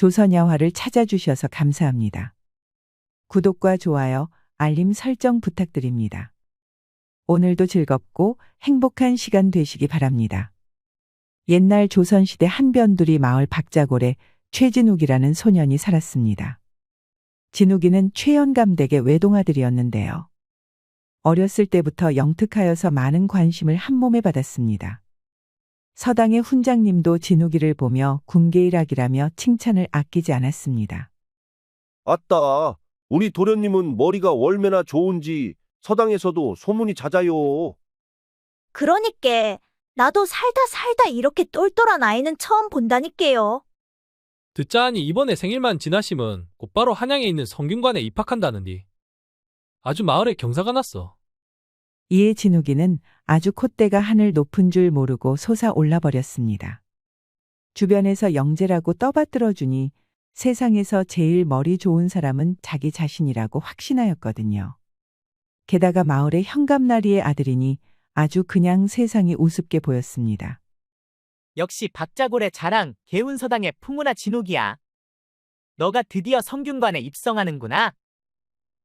조선야화를 찾아주셔서 감사합니다. 구독과 좋아요, 알림 설정 부탁드립니다. 오늘도 즐겁고 행복한 시간 되시기 바랍니다. 옛날 조선시대 한변두리 마을 박자골에 최진욱이라는 소년이 살았습니다. 진욱이는 최연감댁의 외동아들이었는데요. 어렸을 때부터 영특하여서 많은 관심을 한몸에 받았습니다. 서당의 훈장님도 진욱이를 보며 군계일학이라며 칭찬을 아끼지 않았습니다. 아따, 우리 도련님은 머리가 얼마나 좋은지 서당에서도 소문이 잦아요. 그러니까 나도 살다 이렇게 똘똘한 아이는 처음 본다니까요. 듣자하니 이번에 생일만 지나시면 곧바로 한양에 있는 성균관에 입학한다는디. 아주 마을에 경사가 났어. 이에 진욱이는 아주 콧대가 하늘 높은 줄 모르고 솟아올라 버렸습니다. 주변에서 영재라고 떠받들어주니 세상에서 제일 머리 좋은 사람은 자기 자신이라고 확신하였거든요. 게다가 마을의 현감나리의 아들이니 아주 그냥 세상이 우습게 보였습니다. 역시 박자골의 자랑 개운서당의 풍우나 진욱이야. 너가 드디어 성균관에 입성하는구나.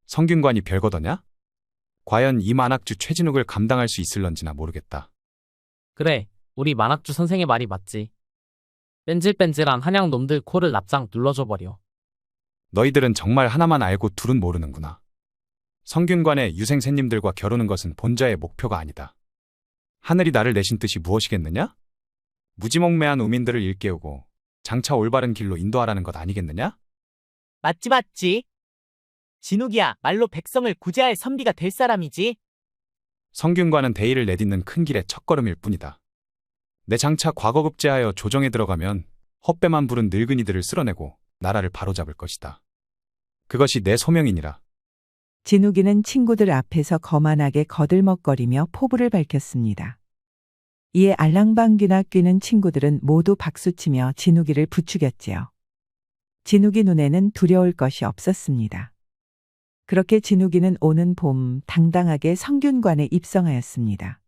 성균관이 별거더냐? 과연 이 만학주 최진욱을 감당할 수 있을런지나 모르겠다. 그래, 우리 만학주 선생의 말이 맞지. 뺀질뺀질한 한양 놈들 코를 납작 눌러줘버려. 너희들은 정말 하나만 알고 둘은 모르는구나. 성균관의 유생새님들과 겨루는 것은 본자의 목표가 아니다. 하늘이 나를 내신 뜻이 무엇이겠느냐? 무지몽매한 우민들을 일깨우고 장차 올바른 길로 인도하라는 것 아니겠느냐? 맞지. 진욱이야, 말로 백성을 구제할 선비가 될 사람이지. 성균관은 대의를 내딛는 큰 길의 첫걸음일 뿐이다. 내 장차 과거급제하여 조정에 들어가면 헛배만 부른 늙은이들을 쓸어내고 나라를 바로잡을 것이다. 그것이 내 소명이니라. 진욱이는 친구들 앞에서 거만하게 거들먹거리며 포부를 밝혔습니다. 이에 알랑방귀나 뀌는 친구들은 모두 박수치며 진욱이를 부추겼지요. 진욱이 눈에는 두려울 것이 없었습니다. 그렇게 진욱이는 오는 봄 당당하게 성균관에 입성하였습니다.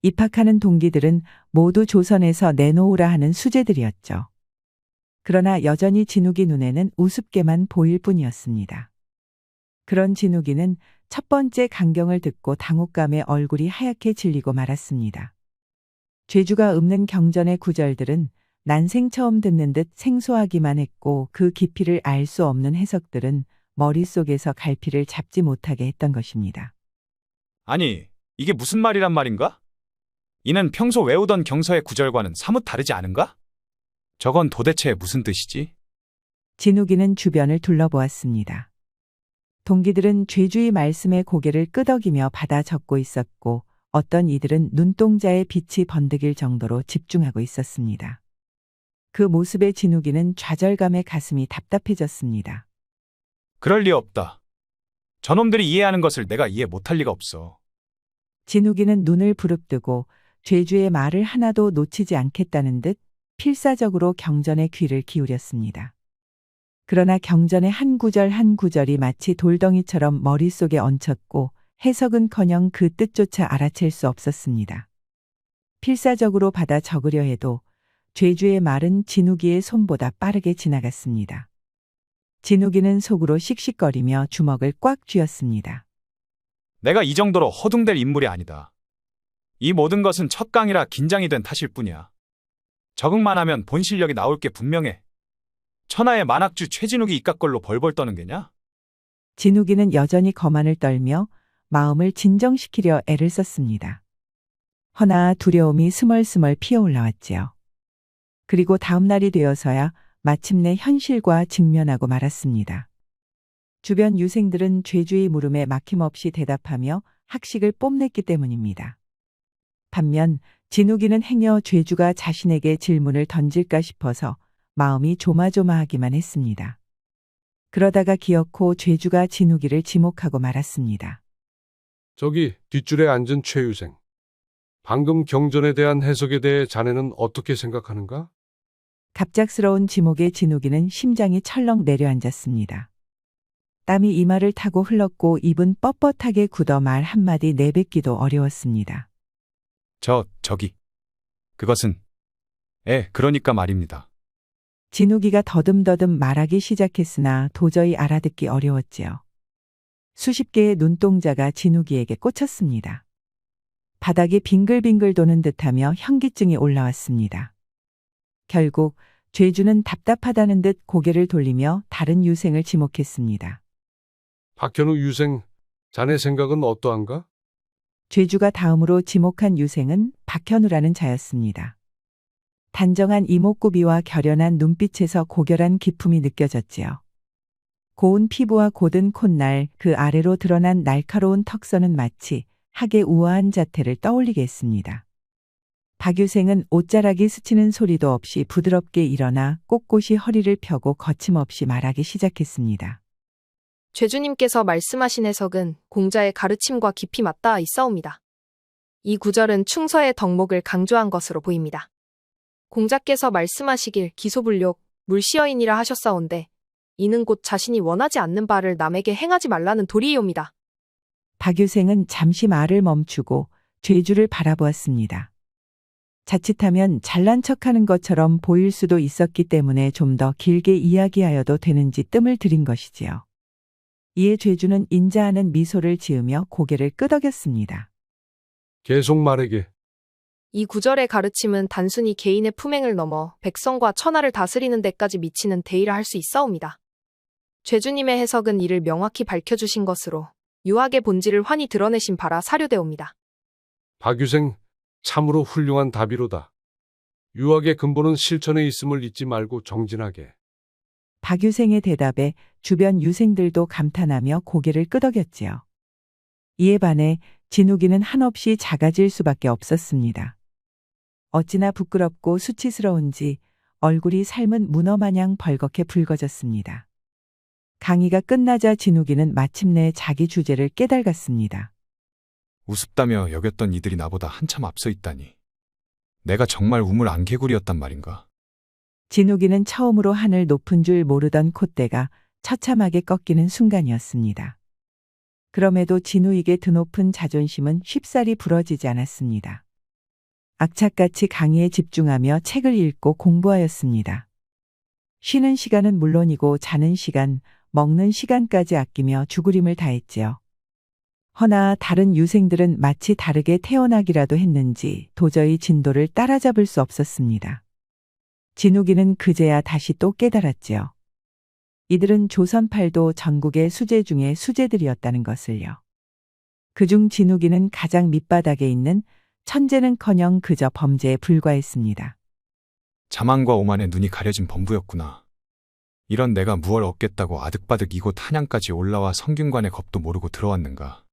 입학하는 동기들은 모두 조선에서 내놓으라 하는 수재들이었죠. 그러나 여전히 진욱이 눈에는 우습게만 보일 뿐이었습니다. 그런 진욱이는 첫 번째 강경을 듣고 당혹감에 얼굴이 하얗게 질리고 말았습니다. 죄주가 읊는 경전의 구절들은 난생 처음 듣는 듯 생소하기만 했고 그 깊이를 알 수 없는 해석들은 머릿속에서 갈피를 잡지 못하게 했던 것입니다. 아니, 이게 무슨 말이란 말인가? 이는 평소 외우던 경서의 구절과는 사뭇 다르지 않은가? 저건 도대체 무슨 뜻이지? 진욱이는 주변을 둘러보았습니다. 동기들은 죄주의 말씀에 고개를 끄덕이며 받아 적고 있었고 어떤 이들은 눈동자에 빛이 번득일 정도로 집중하고 있었습니다. 그 모습에 진욱이는 좌절감에 가슴이 답답해졌습니다. 그럴 리 없다. 저놈들이 이해하는 것을 내가 이해 못할 리가 없어. 진욱이는 눈을 부릅뜨고 죄주의 말을 하나도 놓치지 않겠다는 듯 필사적으로 경전에 귀를 기울였습니다. 그러나 경전의 한 구절 한 구절이 마치 돌덩이처럼 머릿속에 얹혔고 해석은커녕 그 뜻조차 알아챌 수 없었습니다. 필사적으로 받아 적으려 해도 죄주의 말은 진욱이의 손보다 빠르게 지나갔습니다. 진욱이는 속으로 씩씩거리며 주먹을 꽉 쥐었습니다. 내가 이 정도로 허둥댈 인물이 아니다. 이 모든 것은 첫 강이라 긴장이 된 탓일 뿐이야. 적응만 하면 본 실력이 나올 게 분명해. 천하의 만학주 최진욱이 이깟걸로 벌벌 떠는 게냐? 진욱이는 여전히 거만을 떨며 마음을 진정시키려 애를 썼습니다. 허나 두려움이 스멀스멀 피어올라왔지요. 그리고 다음 날이 되어서야 마침내 현실과 직면하고 말았습니다. 주변 유생들은 죄주의 물음에 막힘없이 대답하며 학식을 뽐냈기 때문입니다. 반면 진욱이는 행여 죄주가 자신에게 질문을 던질까 싶어서 마음이 조마조마하기만 했습니다. 그러다가 기어코 죄주가 진욱이를 지목하고 말았습니다. 저기 뒷줄에 앉은 최유생. 방금 경전에 대한 해석에 대해 자네는 어떻게 생각하는가? 갑작스러운 지목에 진욱이는 심장이 철렁 내려앉았습니다. 땀이 이마를 타고 흘렀고 입은 뻣뻣하게 굳어 말 한마디 내뱉기도 어려웠습니다. 저기. 그것은. 그러니까 말입니다. 진욱이가 더듬더듬 말하기 시작했으나 도저히 알아듣기 어려웠지요. 수십 개의 눈동자가 진욱이에게 꽂혔습니다. 바닥이 빙글빙글 도는 듯하며 현기증이 올라왔습니다. 결국 죄주는 답답하다는 듯 고개를 돌리며 다른 유생을 지목했습니다. 박현우 유생, 자네 생각은 어떠한가? 죄주가 다음으로 지목한 유생은 박현우라는 자였습니다. 단정한 이목구비와 결연한 눈빛에서 고결한 기품이 느껴졌지요. 고운 피부와 곧은 콧날, 그 아래로 드러난 날카로운 턱선은 마치 학의 우아한 자태를 떠올리게 했습니다. 박유생은 옷자락이 스치는 소리도 없이 부드럽게 일어나 꼿꼿이 허리를 펴고 거침없이 말하기 시작했습니다. 죄주님께서 말씀하신 해석은 공자의 가르침과 깊이 맞닿아 있사옵니다. 이 구절은 충서의 덕목을 강조한 것으로 보입니다. 공자께서 말씀하시길 기소불욕, 물시여인이라 하셨사온데 이는 곧 자신이 원하지 않는 바를 남에게 행하지 말라는 도리이옵니다. 박유생은 잠시 말을 멈추고 죄주를 바라보았습니다. 자칫하면 잘난 척하는 것처럼 보일 수도 있었기 때문에 좀 더 길게 이야기하여도 되는지 뜸을 들인 것이지요. 이에 죄주는 인자하는 미소를 지으며 고개를 끄덕였습니다. 계속 말하게. 이 구절의 가르침은 단순히 개인의 품행을 넘어 백성과 천하를 다스리는 데까지 미치는 대의라 할 수 있사옵니다. 죄주님의 해석은 이를 명확히 밝혀주신 것으로 유학의 본질을 환히 드러내신 바라 사료되옵니다. 박유생, 참으로 훌륭한 답이로다. 유학의 근본은 실천에 있음을 잊지 말고 정진하게. 박유생의 대답에 주변 유생들도 감탄하며 고개를 끄덕였지요. 이에 반해 진욱이는 한없이 작아질 수밖에 없었습니다. 어찌나 부끄럽고 수치스러운지 얼굴이 삶은 문어 마냥 벌겋게 붉어졌습니다. 강의가 끝나자 진욱이는 마침내 자기 주제를 깨달았습니다. 우습다며 여겼던 이들이 나보다 한참 앞서 있다니. 내가 정말 우물 안개구리였단 말인가. 진욱이는 처음으로 하늘 높은 줄 모르던 콧대가 처참하게 꺾이는 순간이었습니다. 그럼에도 진우에게 드높은 자존심은 쉽사리 부러지지 않았습니다. 악착같이 강의에 집중하며 책을 읽고 공부하였습니다. 쉬는 시간은 물론이고 자는 시간, 먹는 시간까지 아끼며 죽으림을 다했지요. 허나 다른 유생들은 마치 다르게 태어나기라도 했는지 도저히 진도를 따라잡을 수 없었습니다. 진욱이는 그제야 다시 또 깨달았지요. 이들은 조선팔도 전국의 수재 중에 수재들이었다는 것을요. 그중 진욱이는 가장 밑바닥에 있는 천재는커녕 그저 범죄에 불과했습니다. 자만과 오만에 눈이 가려진 범부였구나. 이런 내가 무얼 얻겠다고 아득바득 이곳 한양까지 올라와 성균관의 겁도 모르고 들어왔는가.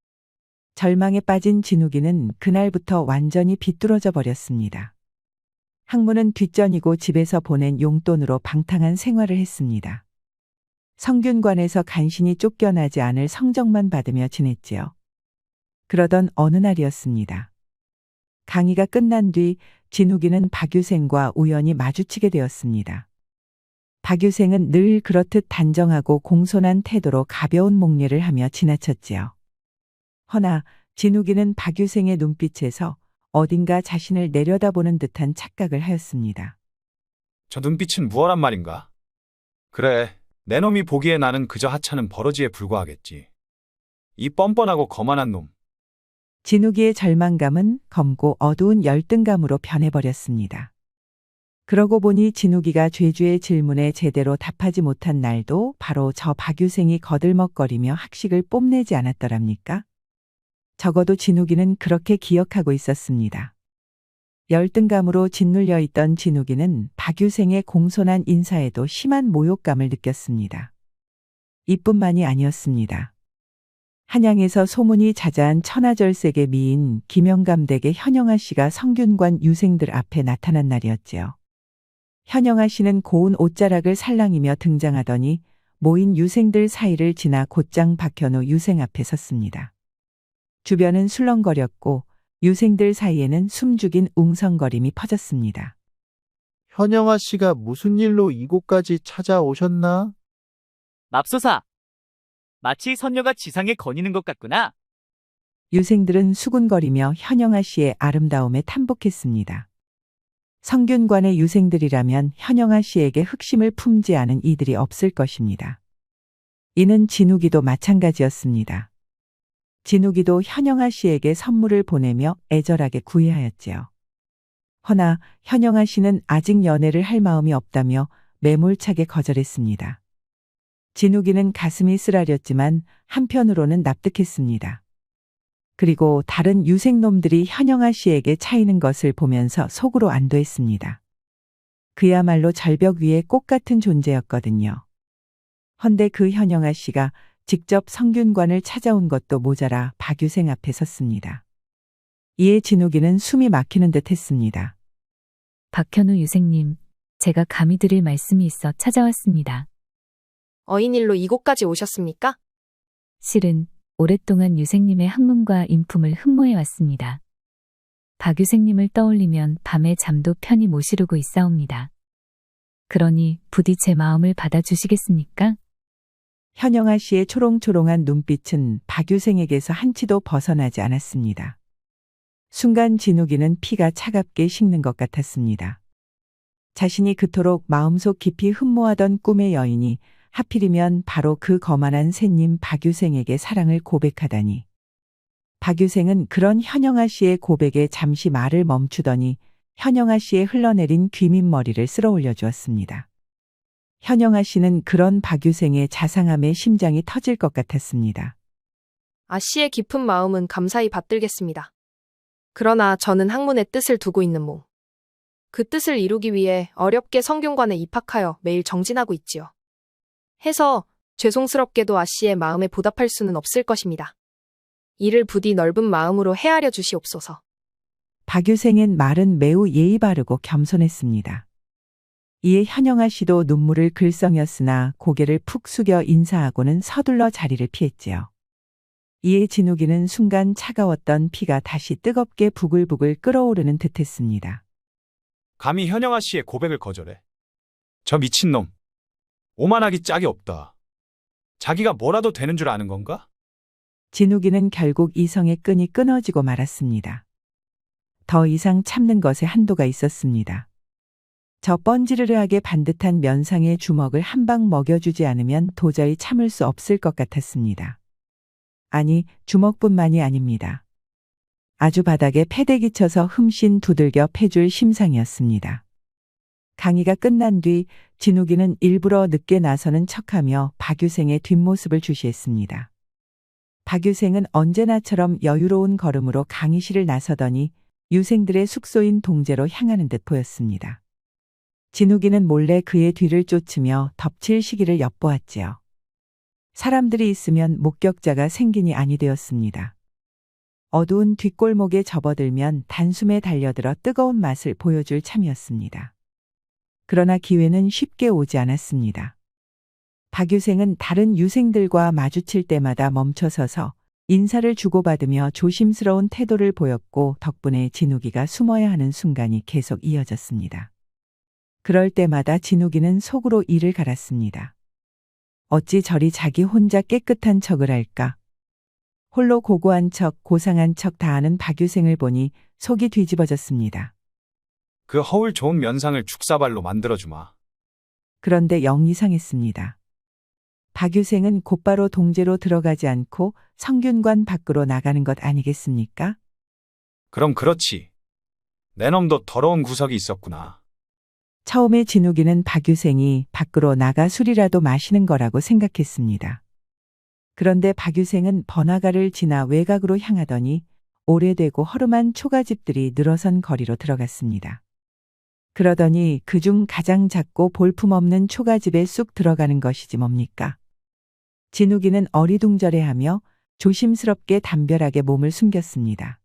절망에 빠진 진욱이는 그날부터 완전히 비뚤어져 버렸습니다. 학문은 뒷전이고 집에서 보낸 용돈으로 방탕한 생활을 했습니다. 성균관에서 간신히 쫓겨나지 않을 성적만 받으며 지냈지요. 그러던 어느 날이었습니다. 강의가 끝난 뒤 진욱이는 박유생과 우연히 마주치게 되었습니다. 박유생은 늘 그렇듯 단정하고 공손한 태도로 가벼운 목례를 하며 지나쳤지요. 허나 진욱이는 박유생의 눈빛에서 어딘가 자신을 내려다보는 듯한 착각을 하였습니다. 저 눈빛은 무엇란 말인가? 그래, 내 놈이 보기에 나는 그저 하찮은 버러지에 불과하겠지. 이 뻔뻔하고 거만한 놈. 진욱이의 절망감은 검고 어두운 열등감으로 변해버렸습니다. 그러고 보니 진욱이가 죄주의 질문에 제대로 답하지 못한 날도 바로 저 박유생이 거들먹거리며 학식을 뽐내지 않았더랍니까? 적어도 진욱이는 그렇게 기억하고 있었습니다. 열등감으로 짓눌려 있던 진욱이는 박유생의 공손한 인사에도 심한 모욕감을 느꼈습니다. 이뿐만이 아니었습니다. 한양에서 소문이 자자한 천하절색의 미인 김영감댁의 현영아 씨가 성균관 유생들 앞에 나타난 날이었지요. 현영아 씨는 고운 옷자락을 살랑이며 등장하더니 모인 유생들 사이를 지나 곧장 박현우 유생 앞에 섰습니다. 주변은 술렁거렸고 유생들 사이에는 숨죽인 웅성거림이 퍼졌습니다. 현영아 씨가 무슨 일로 이곳까지 찾아오셨나? 맙소사. 마치 선녀가 지상에 거니는 것 같구나. 유생들은 수군거리며 현영아 씨의 아름다움에 탐복했습니다. 성균관의 유생들이라면 현영아 씨에게 흑심을 품지 않은 이들이 없을 것입니다. 이는 진욱이도 마찬가지였습니다. 진욱이도 현영아 씨에게 선물을 보내며 애절하게 구애하였지요. 허나 현영아 씨는 아직 연애를 할 마음이 없다며 매몰차게 거절했습니다. 진욱이는 가슴이 쓰라렸지만 한편으로는 납득했습니다. 그리고 다른 유생놈들이 현영아 씨에게 차이는 것을 보면서 속으로 안도했습니다. 그야말로 절벽 위의 꽃 같은 존재였거든요. 헌데 그 현영아 씨가 직접 성균관을 찾아온 것도 모자라 박유생 앞에 섰습니다. 이에 진욱이는 숨이 막히는 듯 했습니다. 박현우 유생님, 제가 감히 드릴 말씀이 있어 찾아왔습니다. 어인일로 이곳까지 오셨습니까? 실은 오랫동안 유생님의 학문과 인품을 흠모해 왔습니다. 박 유생님을 떠올리면 밤에 잠도 편히 못 이루고 있사옵니다. 그러니 부디 제 마음을 받아주시겠습니까? 현영아 씨의 초롱초롱한 눈빛은 박유생에게서 한치도 벗어나지 않았습니다. 순간 진욱이는 피가 차갑게 식는 것 같았습니다. 자신이 그토록 마음속 깊이 흠모하던 꿈의 여인이 하필이면 바로 그 거만한 새님 박유생에게 사랑을 고백하다니. 박유생은 그런 현영아 씨의 고백에 잠시 말을 멈추더니 현영아 씨의 흘러내린 귀밑머리를 쓸어올려 주었습니다. 현영아 씨는 그런 박유생의 자상함에 심장이 터질 것 같았습니다. 아 씨의 깊은 마음은 감사히 받들겠습니다. 그러나 저는 학문의 뜻을 두고 있는 몸. 그 뜻을 이루기 위해 어렵게 성균관에 입학하여 매일 정진하고 있지요. 해서 죄송스럽게도 아 씨의 마음에 보답할 수는 없을 것입니다. 이를 부디 넓은 마음으로 헤아려 주시옵소서. 박유생의 말은 매우 예의 바르고 겸손했습니다. 이에 현영아 씨도 눈물을 글썽였으나 고개를 푹 숙여 인사하고는 서둘러 자리를 피했지요. 이에 진욱이는 순간 차가웠던 피가 다시 뜨겁게 부글부글 끓어오르는 듯했습니다. 감히 현영아 씨의 고백을 거절해. 저 미친놈. 오만하기 짝이 없다. 자기가 뭐라도 되는 줄 아는 건가? 진욱이는 결국 이성의 끈이 끊어지고 말았습니다. 더 이상 참는 것에 한도가 있었습니다. 저 뻔지르르하게 반듯한 면상의 주먹을 한 방 먹여주지 않으면 도저히 참을 수 없을 것 같았습니다. 아니, 주먹뿐만이 아닙니다. 아주 바닥에 패대기 쳐서 흠씬 두들겨 패줄 심상이었습니다. 강의가 끝난 뒤 진욱이는 일부러 늦게 나서는 척하며 박유생의 뒷모습을 주시했습니다. 박유생은 언제나처럼 여유로운 걸음으로 강의실을 나서더니 유생들의 숙소인 동제로 향하는 듯 보였습니다. 진욱이는 몰래 그의 뒤를 쫓으며 덮칠 시기를 엿보았지요. 사람들이 있으면 목격자가 생긴이 아니 되었습니다. 어두운 뒷골목에 접어들면 단숨에 달려들어 뜨거운 맛을 보여줄 참이었습니다. 그러나 기회는 쉽게 오지 않았습니다. 박유생은 다른 유생들과 마주칠 때마다 멈춰서서 인사를 주고받으며 조심스러운 태도를 보였고 덕분에 진욱이가 숨어야 하는 순간이 계속 이어졌습니다. 그럴 때마다 진욱이는 속으로 이를 갈았습니다. 어찌 저리 자기 혼자 깨끗한 척을 할까? 홀로 고고한 척, 고상한 척 다하는 박유생을 보니 속이 뒤집어졌습니다. 그 허울 좋은 면상을 죽사발로 만들어주마. 그런데 영 이상했습니다. 박유생은 곧바로 동제로 들어가지 않고 성균관 밖으로 나가는 것 아니겠습니까? 그럼 그렇지. 내 놈도 더러운 구석이 있었구나. 처음에 진욱이는 박유생이 밖으로 나가 술이라도 마시는 거라고 생각했습니다. 그런데 박유생은 번화가를 지나 외곽으로 향하더니 오래되고 허름한 초가집들이 늘어선 거리로 들어갔습니다. 그러더니 그중 가장 작고 볼품없는 초가집에 쑥 들어가는 것이지 뭡니까? 진욱이는 어리둥절해하며 조심스럽게 담벼락에 몸을 숨겼습니다.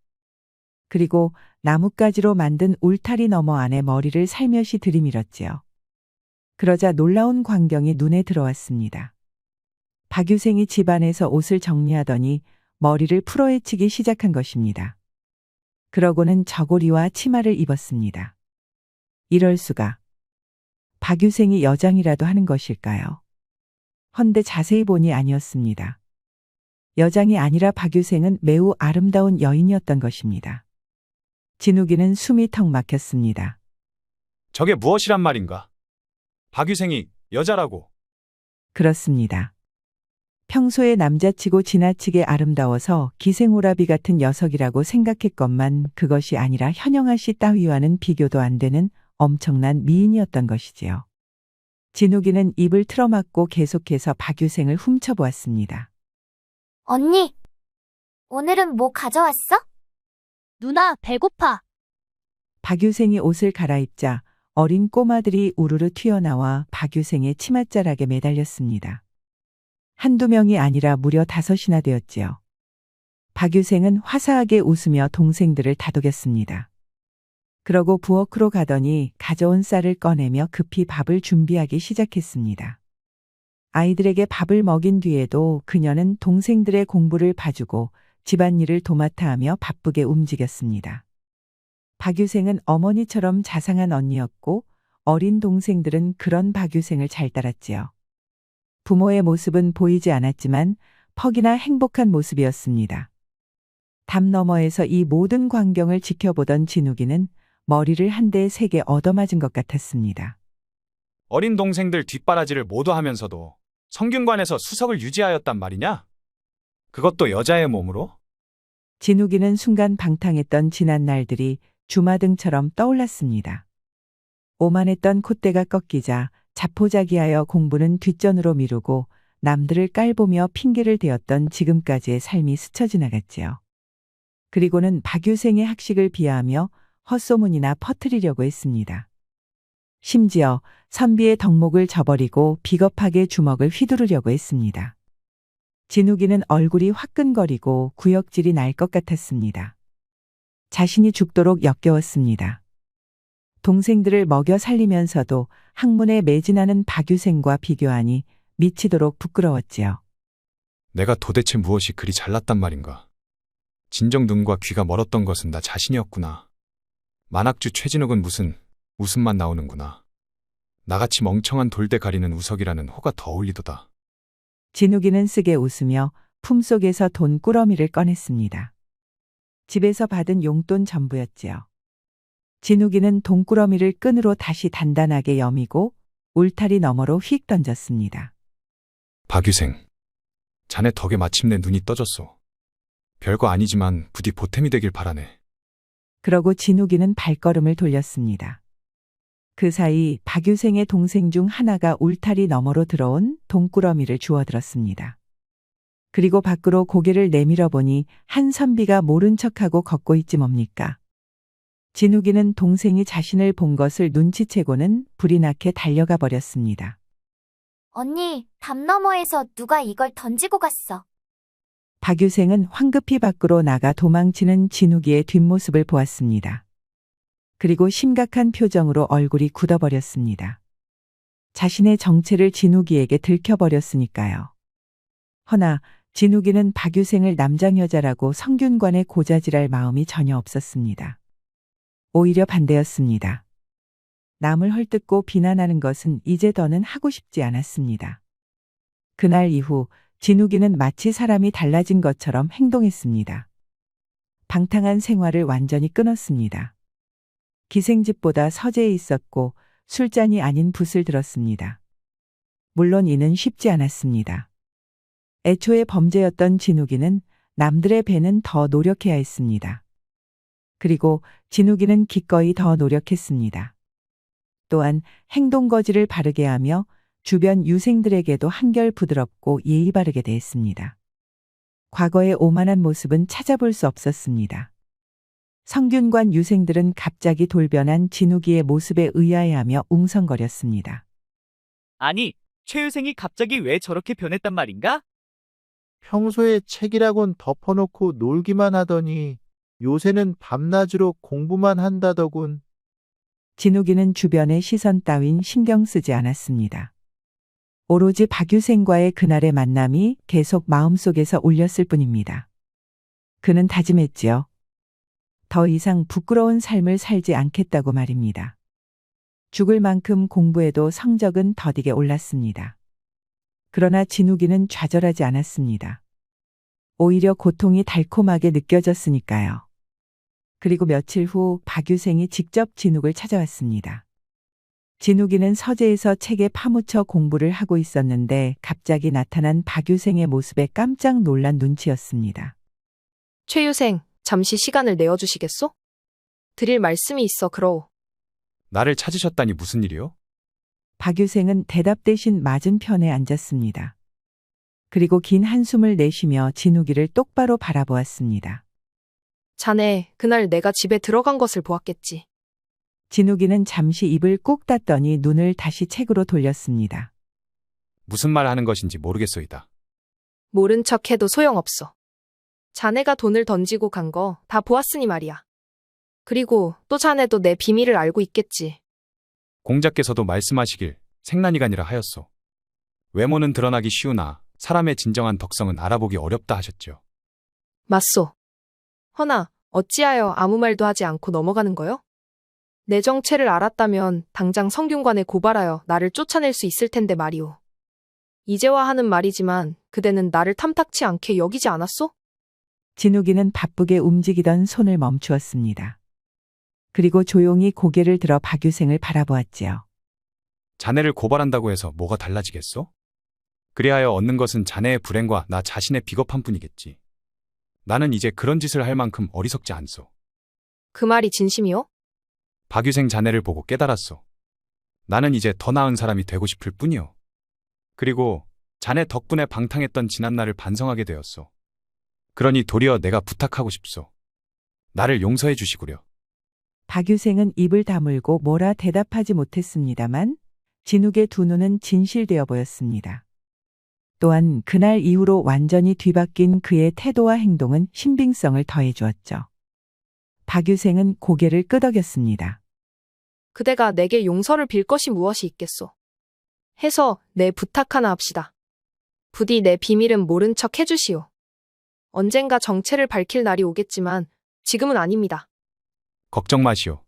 그리고 나뭇가지로 만든 울타리 너머 안에 머리를 살며시 들이밀었지요. 그러자 놀라운 광경이 눈에 들어왔습니다. 박유생이 집안에서 옷을 정리하더니 머리를 풀어헤치기 시작한 것입니다. 그러고는 저고리와 치마를 입었습니다. 이럴 수가. 박유생이 여장이라도 하는 것일까요? 헌데 자세히 보니 아니었습니다. 여장이 아니라 박유생은 매우 아름다운 여인이었던 것입니다. 진욱이는 숨이 턱 막혔습니다. 저게 무엇이란 말인가? 박유생이 여자라고. 그렇습니다. 평소에 남자치고 지나치게 아름다워서 기생오라비 같은 녀석이라고 생각했건만 그것이 아니라 현영아 씨 따위와는 비교도 안 되는 엄청난 미인이었던 것이지요. 진욱이는 입을 틀어막고 계속해서 박유생을 훔쳐보았습니다. 언니, 오늘은 뭐 가져왔어? 누나, 배고파. 박유생이 옷을 갈아입자 어린 꼬마들이 우르르 튀어나와 박유생의 치맛자락에 매달렸습니다. 한두 명이 아니라 무려 5이나 되었지요. 박유생은 화사하게 웃으며 동생들을 다독였습니다. 그러고 부엌으로 가더니 가져온 쌀을 꺼내며 급히 밥을 준비하기 시작했습니다. 아이들에게 밥을 먹인 뒤에도 그녀는 동생들의 공부를 봐주고 집안일을 도맡아 하며 바쁘게 움직였습니다. 박유생은 어머니처럼 자상한 언니였고 어린 동생들은 그런 박유생을 잘 따랐지요. 부모의 모습은 보이지 않았지만 퍽이나 행복한 모습이었습니다. 담 너머에서 이 모든 광경을 지켜보던 진욱이는 머리를 한 대 세게 얻어맞은 것 같았습니다. 어린 동생들 뒷바라지를 모두 하면서도 성균관에서 수석을 유지하였단 말이냐? 그것도 여자의 몸으로? 진욱이는 순간 방탕했던 지난 날들이 주마등처럼 떠올랐습니다. 오만했던 콧대가 꺾이자 자포자기하여 공부는 뒷전으로 미루고 남들을 깔보며 핑계를 대었던 지금까지의 삶이 스쳐 지나갔지요. 그리고는 박유생의 학식을 비하하며 헛소문이나 퍼뜨리려고 했습니다. 심지어 선비의 덕목을 저버리고 비겁하게 주먹을 휘두르려고 했습니다. 진욱이는 얼굴이 화끈거리고 구역질이 날 것 같았습니다. 자신이 죽도록 역겨웠습니다. 동생들을 먹여 살리면서도 학문에 매진하는 박유생과 비교하니 미치도록 부끄러웠지요. 내가 도대체 무엇이 그리 잘났단 말인가? 진정 눈과 귀가 멀었던 것은 나 자신이었구나. 만학주 최진욱은 무슨 웃음만 나오는구나. 나같이 멍청한 돌대 가리는 우석이라는 호가 더 어울리도다. 진욱이는 쓰게 웃으며 품속에서 돈 꾸러미를 꺼냈습니다. 집에서 받은 용돈 전부였지요. 진욱이는 돈꾸러미를 끈으로 다시 단단하게 여미고 울타리 너머로 휙 던졌습니다. 박유생, 자네 덕에 마침내 눈이 떠졌소. 별거 아니지만 부디 보탬이 되길 바라네. 그러고 진욱이는 발걸음을 돌렸습니다. 그 사이 박유생의 동생 중 하나가 울타리 너머로 들어온 돈꾸러미를 주워들었습니다. 그리고 밖으로 고개를 내밀어 보니 한 선비가 모른 척하고 걷고 있지 뭡니까. 진욱이는 동생이 자신을 본 것을 눈치채고는 불이 나게 달려가 버렸습니다. 언니, 담 너머에서 누가 이걸 던지고 갔어. 박유생은 황급히 밖으로 나가 도망치는 진욱이의 뒷모습을 보았습니다. 그리고 심각한 표정으로 얼굴이 굳어버렸습니다. 자신의 정체를 진욱이에게 들켜버렸으니까요. 허나 진욱이는 박유생을 남장 여자라고 성균관에 고자질할 마음이 전혀 없었습니다. 오히려 반대였습니다. 남을 헐뜯고 비난하는 것은 이제 더는 하고 싶지 않았습니다. 그날 이후 진욱이는 마치 사람이 달라진 것처럼 행동했습니다. 방탕한 생활을 완전히 끊었습니다. 기생집보다 서재에 있었고 술잔이 아닌 붓을 들었습니다. 물론 이는 쉽지 않았습니다. 애초에 범죄였던 진욱이는 남들의 배는 더 노력해야 했습니다. 그리고 진욱이는 기꺼이 더 노력했습니다. 또한 행동거지를 바르게 하며 주변 유생들에게도 한결 부드럽고 예의 바르게 대했습니다. 과거의 오만한 모습은 찾아볼 수 없었습니다. 성균관 유생들은 갑자기 돌변한 진욱이의 모습에 의아해하며 웅성거렸습니다. 아니, 최유생이 갑자기 왜 저렇게 변했단 말인가? 평소에 책이라곤 덮어놓고 놀기만 하더니 요새는 밤낮으로 공부만 한다더군. 진욱이는 주변의 시선 따윈 신경 쓰지 않았습니다. 오로지 박유생과의 그날의 만남이 계속 마음속에서 울렸을 뿐입니다. 그는 다짐했지요. 더 이상 부끄러운 삶을 살지 않겠다고 말입니다. 죽을 만큼 공부해도 성적은 더디게 올랐습니다. 그러나 진욱이는 좌절하지 않았습니다. 오히려 고통이 달콤하게 느껴졌으니까요. 그리고 며칠 후 박유생이 직접 진욱을 찾아왔습니다. 진욱이는 서재에서 책에 파묻혀 공부를 하고 있었는데 갑자기 나타난 박유생의 모습에 깜짝 놀란 눈치였습니다. 최유생, 잠시 시간을 내어주시겠소? 드릴 말씀이 있어 그러오. 나를 찾으셨다니 무슨 일이요? 박유생은 대답 대신 맞은편에 앉았습니다. 그리고 긴 한숨을 내쉬며 진욱이를 똑바로 바라보았습니다. 자네, 그날 내가 집에 들어간 것을 보았겠지. 진욱이는 잠시 입을 꾹 닫더니 눈을 다시 책으로 돌렸습니다. 무슨 말 하는 것인지 모르겠소이다. 모른 척 해도 소용없어. 자네가 돈을 던지고 간 거 다 보았으니 말이야. 그리고 또 자네도 내 비밀을 알고 있겠지. 공자께서도 말씀하시길 생난이간이라 하였소. 외모는 드러나기 쉬우나 사람의 진정한 덕성은 알아보기 어렵다 하셨죠. 맞소. 허나 어찌하여 아무 말도 하지 않고 넘어가는 거요? 내 정체를 알았다면 당장 성균관에 고발하여 나를 쫓아낼 수 있을 텐데 말이오. 이제와 하는 말이지만 그대는 나를 탐탁치 않게 여기지 않았소? 진욱이는 바쁘게 움직이던 손을 멈추었습니다. 그리고 조용히 고개를 들어 박유생을 바라보았지요. 자네를 고발한다고 해서 뭐가 달라지겠소? 그리하여 얻는 것은 자네의 불행과 나 자신의 비겁한 뿐이겠지. 나는 이제 그런 짓을 할 만큼 어리석지 않소. 그 말이 진심이요? 박유생 자네를 보고 깨달았소. 나는 이제 더 나은 사람이 되고 싶을 뿐이요. 그리고 자네 덕분에 방탕했던 지난날을 반성하게 되었소. 그러니 도리어 내가 부탁하고 싶소. 나를 용서해 주시구려. 박유생은 입을 다물고 뭐라 대답하지 못했습니다만 진욱의 두 눈은 진실되어 보였습니다. 또한 그날 이후로 완전히 뒤바뀐 그의 태도와 행동은 신빙성을 더해주었죠. 박유생은 고개를 끄덕였습니다. 그대가 내게 용서를 빌 것이 무엇이 있겠소? 해서 내 부탁 하나 합시다. 부디 내 비밀은 모른 척 해주시오. 언젠가 정체를 밝힐 날이 오겠지만 지금은 아닙니다. 걱정 마시오.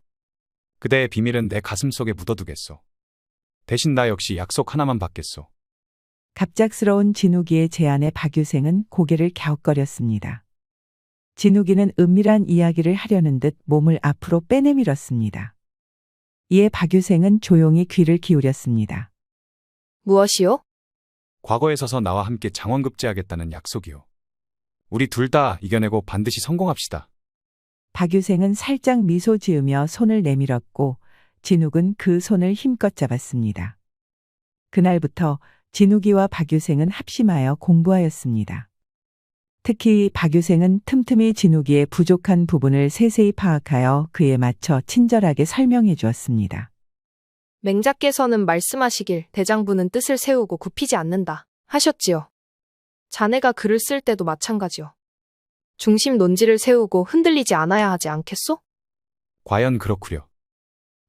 그대의 비밀은 내 가슴 속에 묻어두겠소. 대신 나 역시 약속 하나만 받겠소. 갑작스러운 진욱이의 제안에 박유생은 고개를 갸웃거렸습니다. 진욱이는 은밀한 이야기를 하려는 듯 몸을 앞으로 빼내밀었습니다. 이에 박유생은 조용히 귀를 기울였습니다. 무엇이요? 과거에 서서 나와 함께 장원급제하겠다는 약속이요. 우리 둘 다 이겨내고 반드시 성공합시다. 박유생은 살짝 미소 지으며 손을 내밀었고 진욱은 그 손을 힘껏 잡았습니다. 그날부터 진욱이와 박유생은 합심하여 공부하였습니다. 특히 박유생은 틈틈이 진욱이의 부족한 부분을 세세히 파악하여 그에 맞춰 친절하게 설명해 주었습니다. 맹자께서는 말씀하시길 대장부는 뜻을 세우고 굽히지 않는다 하셨지요. 자네가 글을 쓸 때도 마찬가지요. 중심 논지를 세우고 흔들리지 않아야 하지 않겠소? 과연 그렇구려.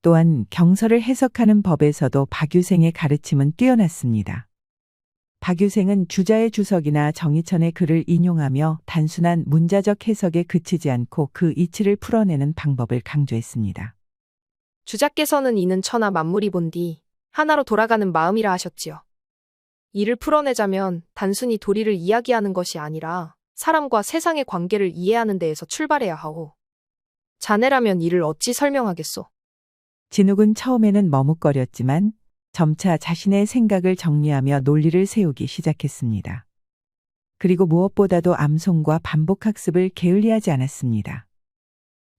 또한 경서를 해석하는 법에서도 박유생의 가르침은 뛰어났습니다. 박유생은 주자의 주석이나 정의천의 글을 인용하며 단순한 문자적 해석에 그치지 않고 그 이치를 풀어내는 방법을 강조했습니다. 주자께서는 이는 천하 만물이 본디 하나로 돌아가는 마음이라 하셨지요. 이를 풀어내자면 단순히 도리를 이야기하는 것이 아니라 사람과 세상의 관계를 이해하는 데에서 출발해야 하오. 자네라면 이를 어찌 설명하겠소? 진욱은 처음에는 머뭇거렸지만 점차 자신의 생각을 정리하며 논리를 세우기 시작했습니다. 그리고 무엇보다도 암송과 반복학습을 게을리하지 않았습니다.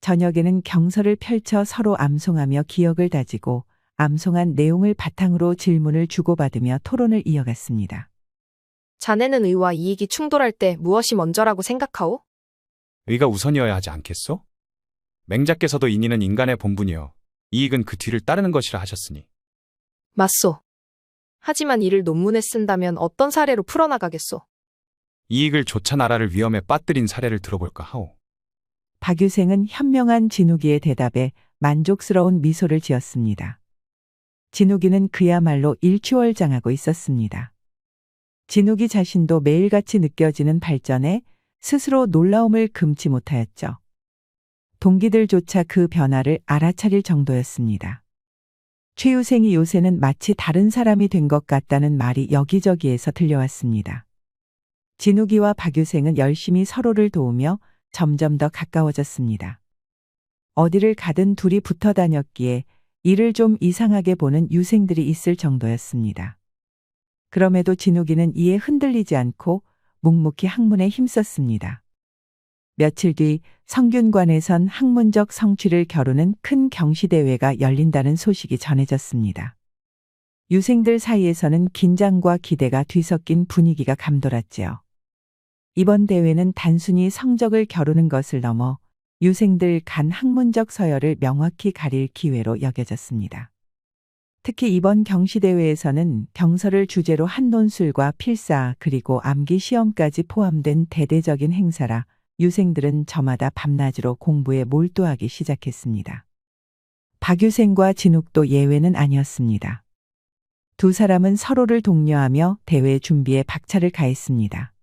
저녁에는 경서를 펼쳐 서로 암송하며 기억을 다지고 암송한 내용을 바탕으로 질문을 주고받으며 토론을 이어갔습니다. 자네는 의와 이익이 충돌할 때 무엇이 먼저라고 생각하오? 의가 우선이어야 하지 않겠소? 맹자께서도 인의는 인간의 본분이요. 이익은 그 뒤를 따르는 것이라 하셨으니. 맞소. 하지만 이를 논문에 쓴다면 어떤 사례로 풀어나가겠소? 이익을 조차 나라를 위험에 빠뜨린 사례를 들어볼까 하오. 박유생은 현명한 진욱이의 대답에 만족스러운 미소를 지었습니다. 진욱이는 그야말로 일취월장하고 있었습니다. 진욱이 자신도 매일같이 느껴지는 발전에 스스로 놀라움을 금치 못하였죠. 동기들조차 그 변화를 알아차릴 정도였습니다. 최유생이 요새는 마치 다른 사람이 된 것 같다는 말이 여기저기에서 들려왔습니다. 진욱이와 박유생은 열심히 서로를 도우며 점점 더 가까워졌습니다. 어디를 가든 둘이 붙어 다녔기에 이를 좀 이상하게 보는 유생들이 있을 정도였습니다. 그럼에도 진욱이는 이에 흔들리지 않고 묵묵히 학문에 힘썼습니다. 며칠 뒤 성균관에선 학문적 성취를 겨루는 큰 경시대회가 열린다는 소식이 전해졌습니다. 유생들 사이에서는 긴장과 기대가 뒤섞인 분위기가 감돌았지요. 이번 대회는 단순히 성적을 겨루는 것을 넘어 유생들 간 학문적 서열을 명확히 가릴 기회로 여겨졌습니다. 특히 이번 경시대회에서는 경서를 주제로 한 논술과 필사 그리고 암기 시험까지 포함된 대대적인 행사라 유생들은 저마다 밤낮으로 공부에 몰두하기 시작했습니다. 박유생과 진욱도 예외는 아니었습니다. 두 사람은 서로를 독려하며 대회 준비에 박차를 가했습니다.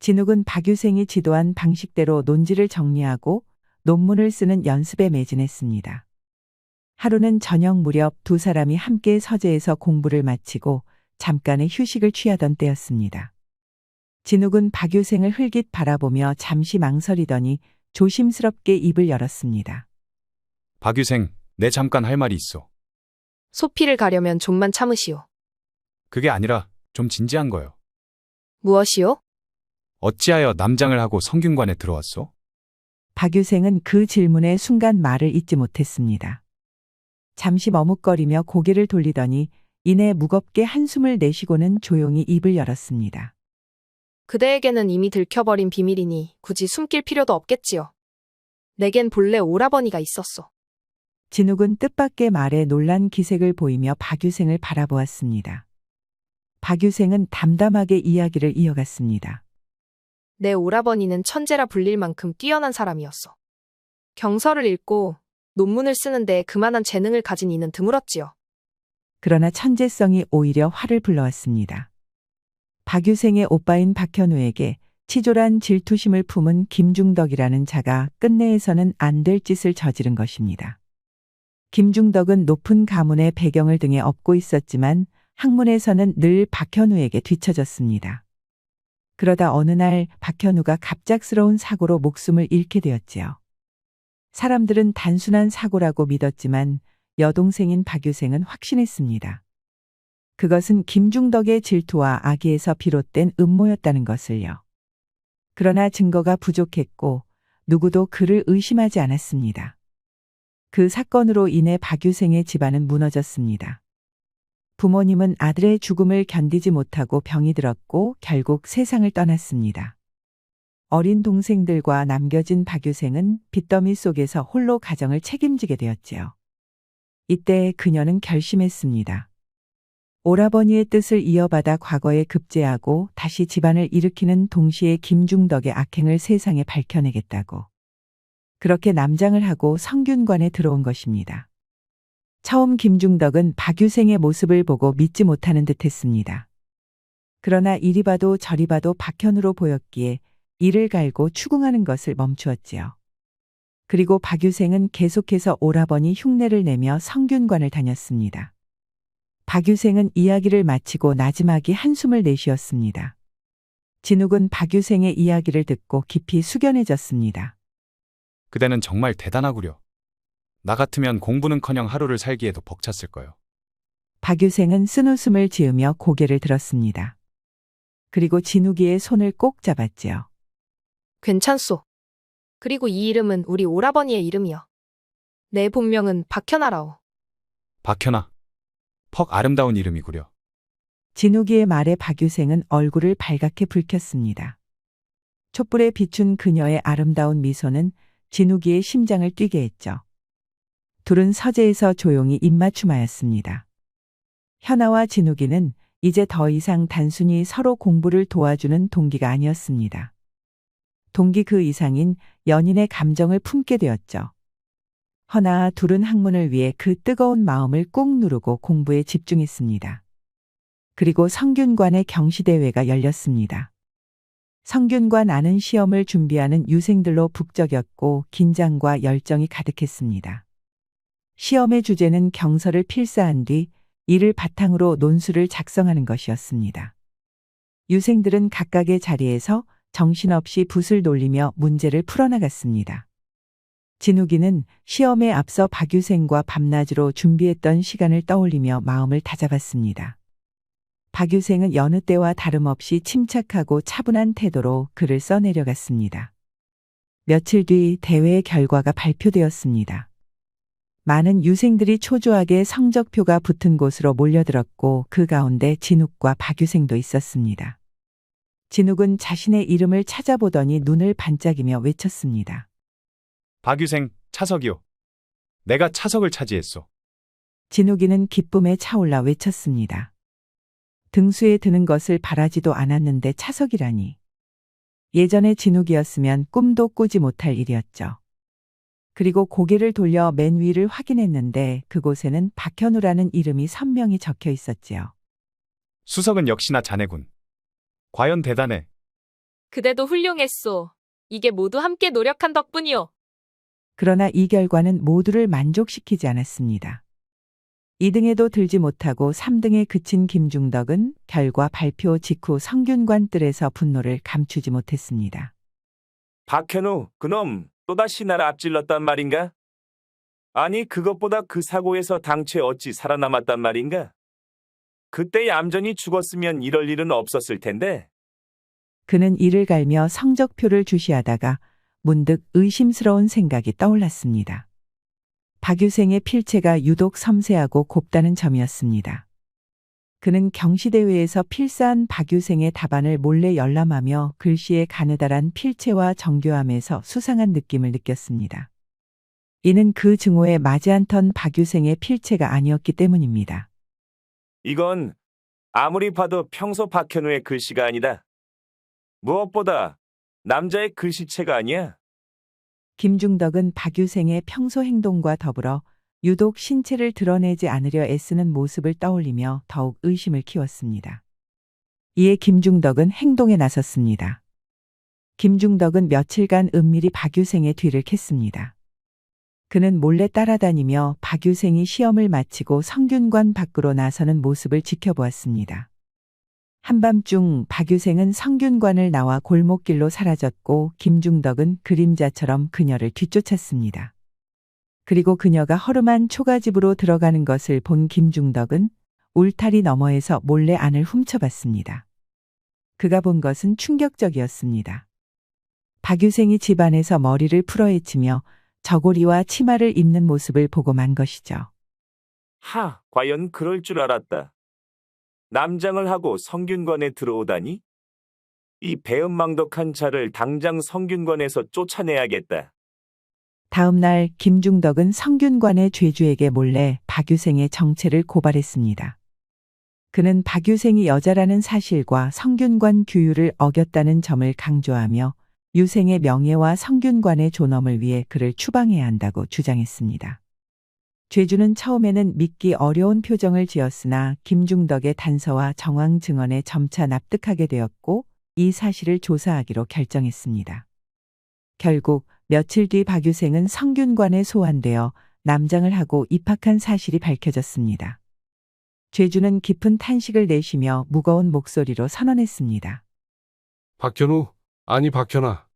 진욱은 박유생이 지도한 방식대로 논지를 정리하고 논문을 쓰는 연습에 매진했습니다. 하루는 저녁 무렵 두 사람이 함께 서재에서 공부를 마치고 잠깐의 휴식을 취하던 때였습니다. 진욱은 박유생을 흘깃 바라보며 잠시 망설이더니 조심스럽게 입을 열었습니다. 박유생, 내 잠깐 할 말이 있어. 소피를 가려면 좀만 참으시오. 그게 아니라 좀 진지한 거요. 무엇이오? 어찌하여 남장을 하고 성균관에 들어왔소? 박유생은 그 질문에 순간 말을 잇지 못했습니다. 잠시 머뭇거리며 고개를 돌리더니 이내 무겁게 한숨을 내쉬고는 조용히 입을 열었습니다. 그대에게는 이미 들켜버린 비밀이니 굳이 숨길 필요도 없겠지요. 내겐 본래 오라버니가 있었소. 진욱은 뜻밖의 말에 놀란 기색을 보이며 박유생을 바라보았습니다. 박유생은 담담하게 이야기를 이어갔습니다. 내 오라버니는 천재라 불릴 만큼 뛰어난 사람이었어. 경서를 읽고 논문을 쓰는데 그만한 재능을 가진 이는 드물었지요. 그러나 천재성이 오히려 화를 불러왔습니다. 박유생의 오빠인 박현우에게 치졸한 질투심을 품은 김중덕이라는 자가 끝내에서는 안 될 짓을 저지른 것입니다. 김중덕은 높은 가문의 배경을 등에 업고 있었지만 학문에서는 늘 박현우에게 뒤처졌습니다. 그러다 어느 날 박현우가 갑작스러운 사고로 목숨을 잃게 되었지요. 사람들은 단순한 사고라고 믿었지만 여동생인 박유생은 확신했습니다. 그것은 김중덕의 질투와 악의에서 비롯된 음모였다는 것을요. 그러나 증거가 부족했고 누구도 그를 의심하지 않았습니다. 그 사건으로 인해 박유생의 집안은 무너졌습니다. 부모님은 아들의 죽음을 견디지 못하고 병이 들었고 결국 세상을 떠났습니다. 어린 동생들과 남겨진 박유생은 빚더미 속에서 홀로 가정을 책임지게 되었지요. 이때 그녀는 결심했습니다. 오라버니의 뜻을 이어받아 과거에 급제하고 다시 집안을 일으키는 동시에 김중덕의 악행을 세상에 밝혀내겠다고. 그렇게 남장을 하고 성균관에 들어온 것입니다. 처음 김중덕은 박유생의 모습을 보고 믿지 못하는 듯했습니다. 그러나 이리 봐도 저리 봐도 박현우로 보였기에 이를 갈고 추궁하는 것을 멈추었지요. 그리고 박유생은 계속해서 오라버니 흉내를 내며 성균관을 다녔습니다. 박유생은 이야기를 마치고 나지막이 한숨을 내쉬었습니다. 진욱은 박유생의 이야기를 듣고 깊이 숙연해졌습니다. 그대는 정말 대단하구려. 나 같으면 공부는커녕 하루를 살기에도 벅찼을 거요. 박유생은 쓴웃음을 지으며 고개를 들었습니다. 그리고 진욱이의 손을 꼭 잡았지요. 괜찮소. 그리고 이 이름은 우리 오라버니의 이름이여. 내 본명은 박현아라오. 박현아. 퍽 아름다운 이름이구려. 진욱이의 말에 박유생은 얼굴을 발갛게 붉혔습니다. 촛불에 비춘 그녀의 아름다운 미소는 진욱이의 심장을 뛰게 했죠. 둘은 서재에서 조용히 입맞춤하였습니다. 현아와 진욱이는 이제 더 이상 단순히 서로 공부를 도와주는 동기가 아니었습니다. 동기 그 이상인 연인의 감정을 품게 되었죠. 허나 둘은 학문을 위해 그 뜨거운 마음을 꾹 누르고 공부에 집중했습니다. 그리고 성균관의 경시대회가 열렸습니다. 성균관 안은 시험을 준비하는 유생들로 북적였고 긴장과 열정이 가득했습니다. 시험의 주제는 경서를 필사한 뒤 이를 바탕으로 논술을 작성하는 것이었습니다. 유생들은 각각의 자리에서 정신없이 붓을 놀리며 문제를 풀어나갔습니다. 진욱이는 시험에 앞서 박유생과 밤낮으로 준비했던 시간을 떠올리며 마음을 다잡았습니다. 박유생은 여느 때와 다름없이 침착하고 차분한 태도로 글을 써내려갔습니다. 며칠 뒤 대회의 결과가 발표되었습니다. 많은 유생들이 초조하게 성적표가 붙은 곳으로 몰려들었고 그 가운데 진욱과 박유생도 있었습니다. 진욱은 자신의 이름을 찾아보더니 눈을 반짝이며 외쳤습니다. 박유생, 차석이요. 내가 차석을 차지했소. 진욱이는 기쁨에 차올라 외쳤습니다. 등수에 드는 것을 바라지도 않았는데 차석이라니. 예전에 진욱이었으면 꿈도 꾸지 못할 일이었죠. 그리고 고개를 돌려 맨 위를 확인했는데 그곳에는 박현우라는 이름이 선명히 적혀 있었지요. 수석은 역시나 자네군. 과연 대단해. 그대도 훌륭했소. 이게 모두 함께 노력한 덕분이오. 그러나 이 결과는 모두를 만족시키지 않았습니다. 2등에도 들지 못하고 3등에 그친 김중덕은 결과 발표 직후 성균관 뜰에서 분노를 감추지 못했습니다. 박현우, 그놈 또다시 날 앞질렀단 말인가? 아니 그것보다 그 사고에서 당최 어찌 살아남았단 말인가? 그때 얌전히 죽었으면 이럴 일은 없었을 텐데. 그는 이를 갈며 성적표를 주시하다가 문득 의심스러운 생각이 떠올랐습니다. 박유생의 필체가 유독 섬세하고 곱다는 점이었습니다. 그는 경시대회에서 필사한 박유생의 답안을 몰래 열람하며 글씨의 가느다란 필체와 정교함에서 수상한 느낌을 느꼈습니다. 이는 그 증오에 맞이 않던 박유생의 필체가 아니었기 때문입니다. 이건 아무리 봐도 평소 박현우의 글씨가 아니다. 무엇보다 남자의 글씨체가 아니야. 김중덕은 박유생의 평소 행동과 더불어 유독 신체를 드러내지 않으려 애쓰는 모습을 떠올리며 더욱 의심을 키웠습니다. 이에 김중덕은 행동에 나섰습니다. 김중덕은 며칠간 은밀히 박유생의 뒤를 캤습니다. 그는 몰래 따라다니며 박유생이 시험을 마치고 성균관 밖으로 나서는 모습을 지켜보았습니다. 한밤중 박유생은 성균관을 나와 골목길로 사라졌고 김중덕은 그림자처럼 그녀를 뒤쫓았습니다. 그리고 그녀가 허름한 초가집으로 들어가는 것을 본 김중덕은 울타리 너머에서 몰래 안을 훔쳐봤습니다. 그가 본 것은 충격적이었습니다. 박유생이 집 안에서 머리를 풀어헤치며 저고리와 치마를 입는 모습을 보고 만 것이죠. 하, 과연 그럴 줄 알았다. 남장을 하고 성균관에 들어오다니? 이 배은망덕한 자를 당장 성균관에서 쫓아내야겠다. 다음 날 김중덕은 성균관의 죄주에게 몰래 박유생의 정체를 고발했습니다. 그는 박유생이 여자라는 사실과 성균관 규율을 어겼다는 점을 강조하며 유생의 명예와 성균관의 존엄을 위해 그를 추방해야 한다고 주장했습니다. 죄주는 처음에는 믿기 어려운 표정을 지었으나 김중덕의 단서와 정황 증언에 점차 납득하게 되었고 이 사실을 조사하기로 결정했습니다. 결국 며칠 뒤 박유생은 성균관에 소환되어 남장을 하고 입학한 사실이 밝혀졌습니다. 죄주는 깊은 탄식을 내쉬며 무거운 목소리로 선언했습니다. 박현우, 아니 박현아.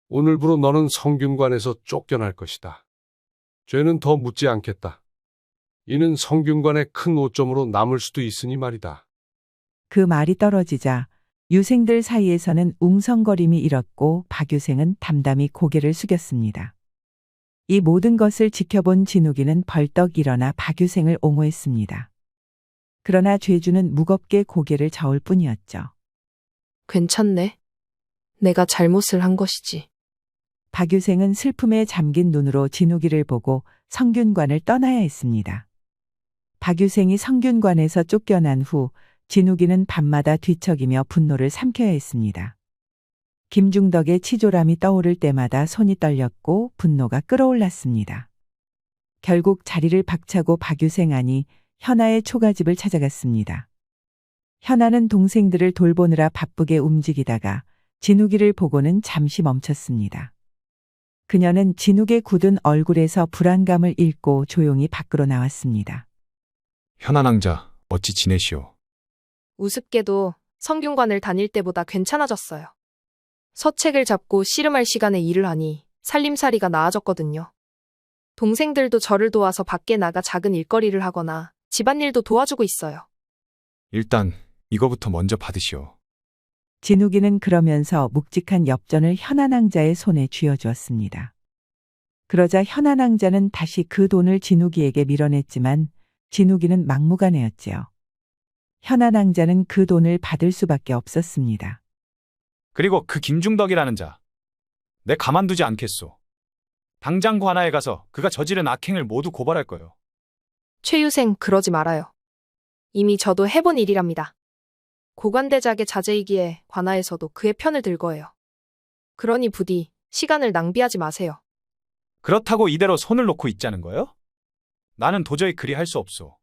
오늘부로 너는 성균관에서 쫓겨날 것이다. 죄는 더 묻지 않겠다. 이는 성균관의 큰 오점으로 남을 수도 있으니 말이다. 그 말이 떨어지자 유생들 사이에서는 웅성거림이 일었고 박유생은 담담히 고개를 숙였습니다. 이 모든 것을 지켜본 진욱이는 벌떡 일어나 박유생을 옹호했습니다. 그러나 죄주는 무겁게 고개를 저을 뿐이었죠. 괜찮네. 내가 잘못을 한 것이지. 박유생은 슬픔에 잠긴 눈으로 진욱이를 보고 성균관을 떠나야 했습니다. 박유생이 성균관에서 쫓겨난 후 진욱이는 밤마다 뒤척이며 분노를 삼켜야 했습니다. 김중덕의 치졸함이 떠오를 때마다 손이 떨렸고 분노가 끓어올랐습니다. 결국 자리를 박차고 박유생 안이 현아의 초가집을 찾아갔습니다. 현아는 동생들을 돌보느라 바쁘게 움직이다가 진욱이를 보고는 잠시 멈췄습니다. 그녀는 진욱의 굳은 얼굴에서 불안감을 잃고 조용히 밖으로 나왔습니다. 현안왕자, 어찌 지내시오? 우습게도 성균관을 다닐 때보다 괜찮아졌어요. 서책을 잡고 씨름할 시간에 일을 하니 살림살이가 나아졌거든요. 동생들도 저를 도와서 밖에 나가 작은 일거리를 하거나 집안일도 도와주고 있어요. 일단 이거부터 먼저 받으시오. 진욱이는 그러면서 묵직한 엽전을 현안왕자의 손에 쥐어주었습니다. 그러자 현안왕자는 다시 그 돈을 진욱이에게 밀어냈지만 진욱이는 막무가내였지요. 현안왕자는 그 돈을 받을 수밖에 없었습니다. 그리고 그 김중덕이라는 자. 내 가만두지 않겠소. 당장 관아에 가서 그가 저지른 악행을 모두 고발할 거요. 최유생, 그러지 말아요. 이미 저도 해본 일이랍니다. 고관대작의 자제이기에 관아에서도 그의 편을 들 거예요. 그러니 부디 시간을 낭비하지 마세요. 그렇다고 이대로 손을 놓고 있자는 거요? 나는 도저히 그리 할 수 없소.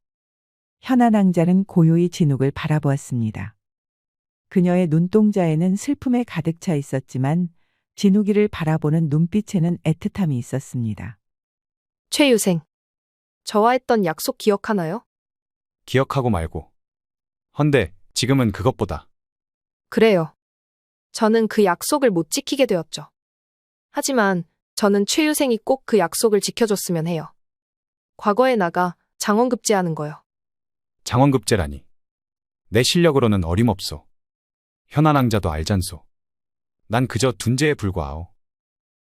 현안왕자는 고요히 진욱을 바라보았습니다. 그녀의 눈동자에는 슬픔에 가득 차 있었지만 진욱이를 바라보는 눈빛에는 애틋함이 있었습니다. 최유생, 저와 했던 약속 기억하나요? 기억하고 말고. 헌데 지금은 그것보다. 그래요. 저는 그 약속을 못 지키게 되었죠. 하지만 저는 최유생이 꼭 그 약속을 지켜줬으면 해요. 과거에 나가 장원급제하는 거요. 장원급제라니. 내 실력으로는 어림없소. 현안왕자도 알잖소. 난 그저 둔재에 불과하오.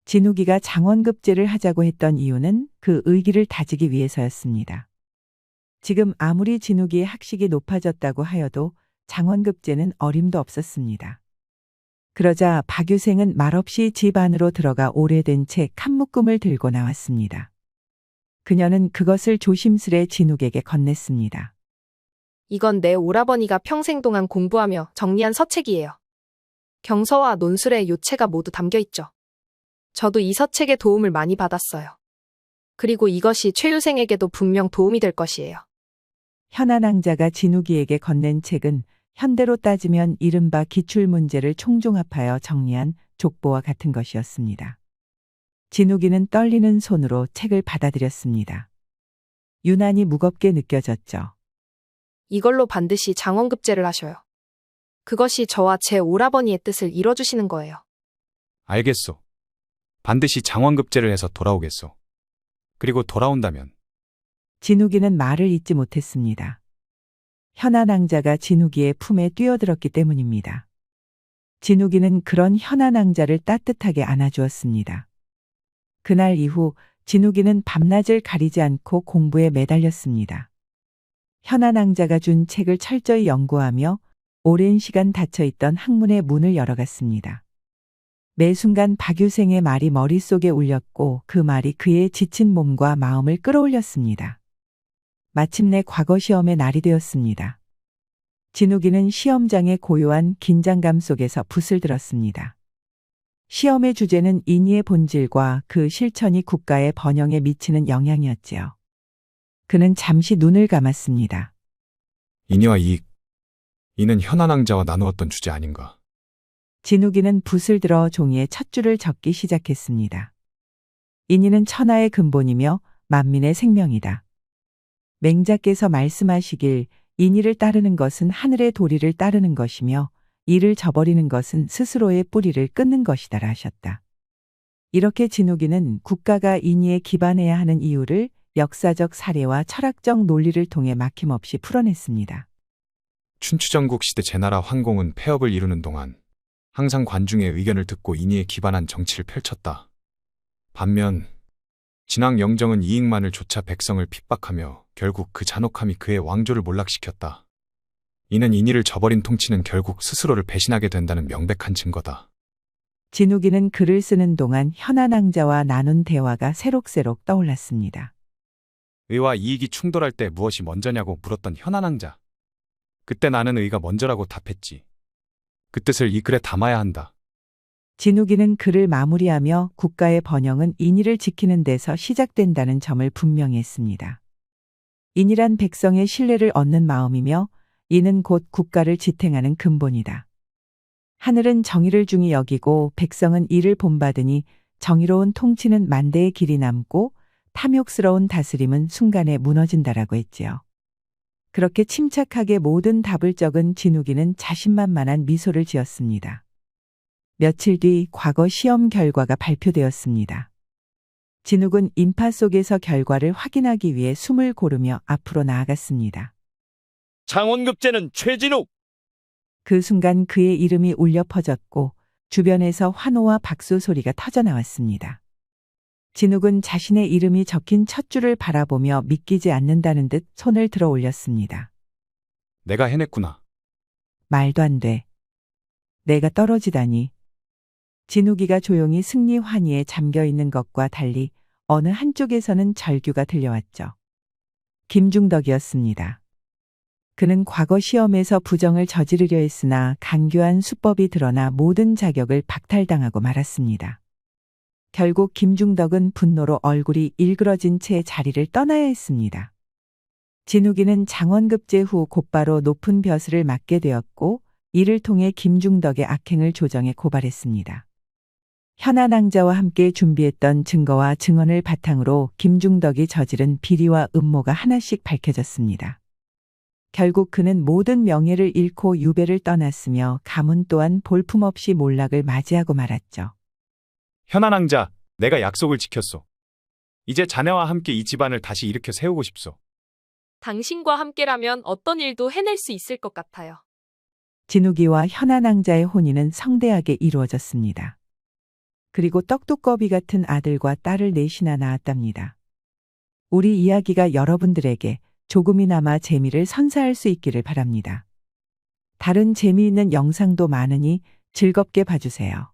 진욱이가 장원급제를 하자고 했던 이유는 그 의기를 다지기 위해서였습니다. 지금 아무리 진욱이의 학식이 높아졌다고 하여도 장원급제는 어림도 없었습니다. 그러자 박유생은 말없이 집 안으로 들어가 오래된 책 한 묶음을 들고 나왔습니다. 그녀는 그것을 조심스레 진욱에게 건넸습니다. 이건 내 오라버니가 평생 동안 공부하며 정리한 서책이에요. 경서와 논술의 요체가 모두 담겨 있죠. 저도 이 서책의 도움을 많이 받았어요. 그리고 이것이 최유생에게도 분명 도움이 될 것이에요. 현안왕자가 진욱이에게 건넨 책은 현대로 따지면 이른바 기출문제를 총종합하여 정리한 족보와 같은 것이었습니다. 진욱이는 떨리는 손으로 책을 받아들였습니다. 유난히 무겁게 느껴졌죠. 이걸로 반드시 장원급제를 하셔요. 그것이 저와 제 오라버니의 뜻을 이뤄주시는 거예요. 알겠소. 반드시 장원급제를 해서 돌아오겠소. 그리고 돌아온다면 진욱이는 말을 잇지 못했습니다. 현안왕자가 진욱이의 품에 뛰어들었기 때문입니다. 진욱이는 그런 현안왕자를 따뜻하게 안아주었습니다. 그날 이후 진욱이는 밤낮을 가리지 않고 공부에 매달렸습니다. 현안왕자가 준 책을 철저히 연구하며 오랜 시간 닫혀있던 학문의 문을 열어갔습니다. 매 순간 박유생의 말이 머릿속에 울렸고 그 말이 그의 지친 몸과 마음을 끌어올렸습니다. 마침내 과거 시험의 날이 되었습니다. 진욱이는 시험장의 고요한 긴장감 속에서 붓을 들었습니다. 시험의 주제는 인의의 본질과 그 실천이 국가의 번영에 미치는 영향이었지요. 그는 잠시 눈을 감았습니다. 인의와 이익. 이는 현안왕자와 나누었던 주제 아닌가. 진욱이는 붓을 들어 종이에 첫 줄을 적기 시작했습니다. 인의는 천하의 근본이며 만민의 생명이다. 맹자께서 말씀하시길 인의를 따르는 것은 하늘의 도리를 따르는 것이며 이를 저버리는 것은 스스로의 뿌리를 끊는 것이다라 하셨다. 이렇게 진욱이는 국가가 인의에 기반해야 하는 이유를 역사적 사례와 철학적 논리를 통해 막힘없이 풀어냈습니다. 춘추전국 시대 제나라 황공은 폐업을 이루는 동안 항상 관중의 의견을 듣고 인의에 기반한 정치를 펼쳤다. 반면 진왕 영정은 이익만을 좇아 백성을 핍박하며 결국 그 잔혹함이 그의 왕조를 몰락시켰다. 이는 인의를 저버린 통치는 결국 스스로를 배신하게 된다는 명백한 증거다. 진욱이는 글을 쓰는 동안 현안왕자와 나눈 대화가 새록새록 떠올랐습니다. 의와 이익이 충돌할 때 무엇이 먼저냐고 물었던 현안왕자. 그때 나는 의가 먼저라고 답했지. 그 뜻을 이 글에 담아야 한다. 진욱이는 글을 마무리하며 국가의 번영은 인의를 지키는 데서 시작된다는 점을 분명히 했습니다. 인이란 백성의 신뢰를 얻는 마음이며 이는 곧 국가를 지탱하는 근본이다. 하늘은 정의를 중히 여기고 백성은 이를 본받으니 정의로운 통치는 만대의 길이 남고 탐욕스러운 다스림은 순간에 무너진다라고 했지요. 그렇게 침착하게 모든 답을 적은 진욱이는 자신만만한 미소를 지었습니다. 며칠 뒤 과거 시험 결과가 발표되었습니다. 진욱은 인파 속에서 결과를 확인하기 위해 숨을 고르며 앞으로 나아갔습니다. 장원급제는 최진욱. 그 순간 그의 이름이 울려 퍼졌고 주변에서 환호와 박수 소리가 터져 나왔습니다. 진욱은 자신의 이름이 적힌 첫 줄을 바라보며 믿기지 않는다는 듯 손을 들어 올렸습니다. 내가 해냈구나. 말도 안 돼. 내가 떨어지다니. 진욱이가 조용히 승리 환희에 잠겨 있는 것과 달리 어느 한쪽에서는 절규가 들려왔죠. 김중덕이었습니다. 그는 과거 시험에서 부정을 저지르려 했으나 강교한 수법이 드러나 모든 자격을 박탈당하고 말았습니다. 결국 김중덕은 분노로 얼굴이 일그러진 채 자리를 떠나야 했습니다. 진욱이는 장원급제 후 곧바로 높은 벼슬을 맡게 되었고 이를 통해 김중덕의 악행을 조정해 고발했습니다. 현안왕자와 함께 준비했던 증거와 증언을 바탕으로 김중덕이 저지른 비리와 음모가 하나씩 밝혀졌습니다. 결국 그는 모든 명예를 잃고 유배를 떠났으며 가문 또한 볼품없이 몰락을 맞이하고 말았죠. 현안왕자, 내가 약속을 지켰소. 이제 자네와 함께 이 집안을 다시 일으켜 세우고 싶소. 당신과 함께라면 어떤 일도 해낼 수 있을 것 같아요. 진욱이와 현안왕자의 혼인은 성대하게 이루어졌습니다. 그리고 떡두꺼비 같은 아들과 딸을 넷이나 낳았답니다. 우리 이야기가 여러분들에게 조금이나마 재미를 선사할 수 있기를 바랍니다. 다른 재미있는 영상도 많으니 즐겁게 봐주세요.